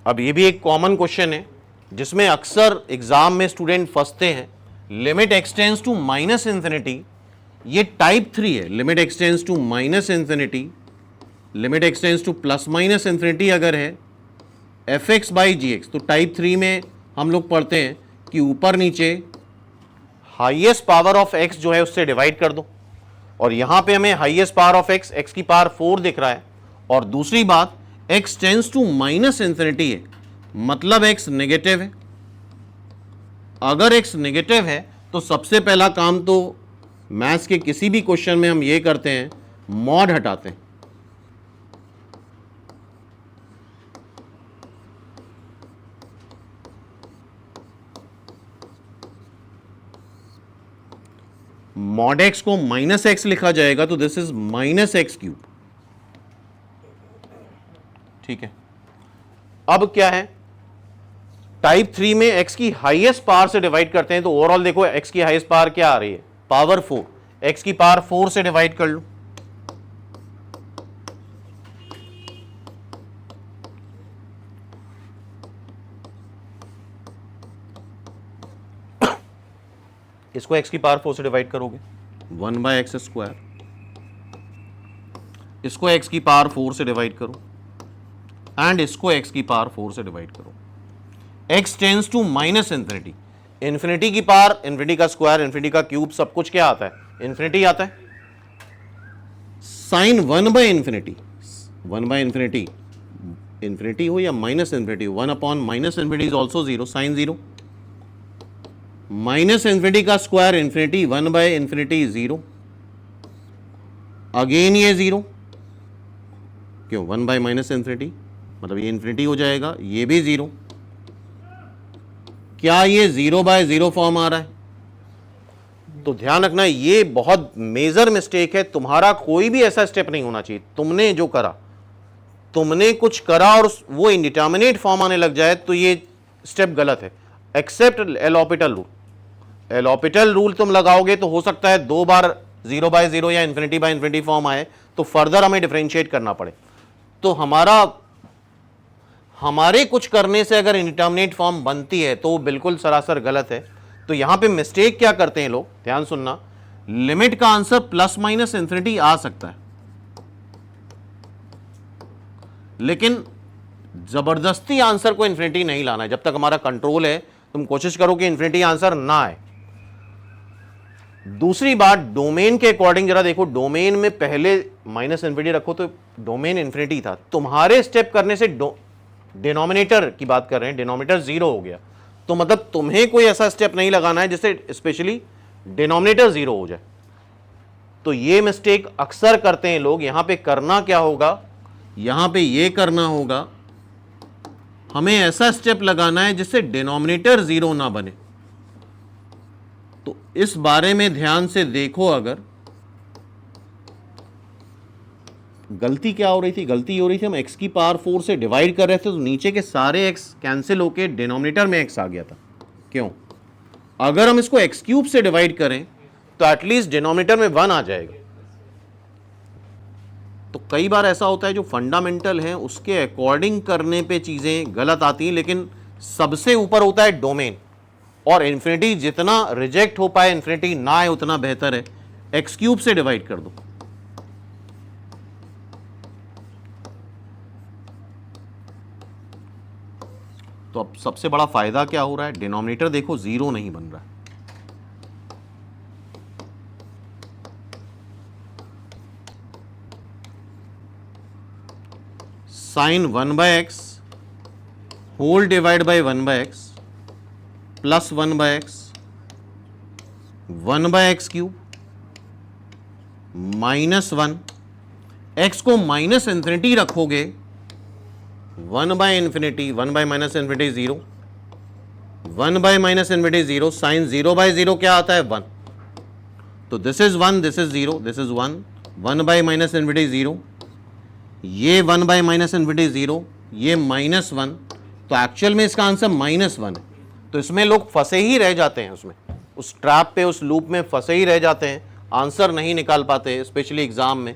अब ये भी एक कॉमन क्वेश्चन है जिसमें अक्सर एग्जाम में स्टूडेंट फंसते हैं। Limit x tends to minus infinity, ये टाइप 3 है। Limit x tends to minus infinity, limit x tends to plus minus infinity अगर है f x by g x, तो टाइप 3 में हम लोग पढ़ते हैं कि ऊपर नीचे हाईएस्ट पावर ऑफ एक्स जो है उससे डिवाइड कर दो, और यहां पे हमें highest power of x x की पावर 4 दिख रहा है, और दूसरी बात x tends to minus infinity है, मतलब एक्स नेगेटिव है। अगर एक्स नेगेटिव है तो सबसे पहला काम तो मैथ्स के किसी भी क्वेश्चन में हम ये करते हैं, मॉड हटाते हैं। मॉड एक्स को माइनस एक्स लिखा जाएगा तो this is minus x cube, ठीक है। अब क्या है, टाइप 3 में एक्स की हाईएस्ट पावर से डिवाइड करते हैं, तो ओवरऑल देखो एक्स की हाईएस्ट पावर क्या आ रही है, पावर 4। एक्स की पावर 4 से डिवाइड कर लो, इसको एक्स की पावर 4 से डिवाइड करोगे 1 बाय एक्स स्क्वायर, इसको एक्स की पावर 4 से डिवाइड करो एंड इसको एक्स की पावर 4 से डिवाइड करो। X tends to minus infinity, infinity की पावर, इंफिनिटी का स्क्वायर, इंफिनिटी का क्यूब, सब कुछ क्या आता है, इंफिनिटी आता है। Sine 1 by infinity, 1 by infinity, infinity हो या minus infinity, 1 upon minus infinity is also 0, sine 0। Minus infinity का square infinity, 1 by infinity 0, again ये 0, क्यों 1 बाय माइनस इंफिनिटी, मतलब ये इंफिनिटी हो जाएगा, ये भी 0। क्या ये 0 बाय 0 फॉर्म आ रहा है? तो ध्यान रखना ये बहुत मेजर मिस्टेक है, तुम्हारा कोई भी ऐसा स्टेप नहीं होना चाहिए। तुमने जो करा, तुमने कुछ करा और वो इंडिटर्मिनेट फॉर्म आने लग जाए तो ये स्टेप गलत है। एक्सेप्ट एलॉपिटल रूल, एलॉपिटल रूल तुम लगाओगे तो हो सकता है 2 बार 0 बाय 0 या इंफिनिटी बाय इंफिनिटी फॉर्म आए तो फर्दर हमें डिफरेंशिएट करना पड़े। तो हमारे कुछ करने से अगर इंडिटर्मिनेट फॉर्म बनती है तो वो बिल्कुल सरासर गलत है। तो यहां पे मिस्टेक क्या करते हैं लोग, ध्यान सुनना, लिमिट का आंसर प्लस माइनस इंफिनिटी आ सकता है, लेकिन जबरदस्ती आंसर को इंफिनिटी नहीं लाना है। जब तक हमारा कंट्रोल है तुम कोशिश करो कि इंफिनिटी आंसर ना आए। दूसरी बात, डोमेन के अकॉर्डिंग जरा देखो, डोमेन में पहले माइनस इंफिनिटी रखो तो डोमेन इंफिनिटी था, तुम्हारे स्टेप करने से डिनोमिनेटर की बात कर रहे हैं, डिनोमिनेटर 0 हो गया, तो मतलब तुम्हें कोई ऐसा स्टेप नहीं लगाना है जिससे स्पेशली डिनोमिनेटर 0 हो जाए। तो ये मिस्टेक अक्सर करते हैं लोग। यहां पे करना क्या होगा, यहां पे ये करना होगा, हमें ऐसा स्टेप लगाना है जिससे डिनोमिनेटर 0 ना बने। तो इस बारे में ध्यान से देखो, अगर गलती क्या हो रही थी, गलती हो रही थी हम x की पावर 4 से डिवाइड कर रहे थे तो नीचे के सारे x कैंसिल होके डिनोमिनेटर में x आ गया था। क्यों? अगर हम इसको x क्यूब से डिवाइड करें तो एटलीस्ट डिनोमिनेटर में 1 आ जाएगा। तो कई बार ऐसा होता है जो फंडामेंटल है उसके अकॉर्डिंग करने पे चीजें गलत आती हैं, लेकिन सबसे ऊपर होता है डोमेन, और इन्फिनिटी जितना रिजेक्ट हो पाए, इन्फिनिटी ना आए उतना बेहतर है। एक्स क्यूब से डिवाइड कर दो, तो अब सबसे बड़ा फायदा क्या हो रहा है, डिनोमिनेटर देखो 0 नहीं बन रहा है। Sine 1 by x whole divide by 1 by x plus 1 by x, 1 by x cube minus 1, x को माइनस इंफिनिटी रखोगे 1 by infinity, 1 by minus infinity 0, 1 by minus infinity 0, sine 0 by 0 क्या आता है 1, तो this is 1, this is 0, this is 1, 1 by minus infinity 0, ये 1 by minus infinity 0, ये minus 1, तो actual में इसका आंसर माइनस 1 है। तो इसमें लोग फंसे ही रह जाते हैं, उसमें उस ट्रैप पे, उस लूप में फंसे ही रह जाते हैं, आंसर नहीं निकाल पाते, स्पेशली एग्जाम में।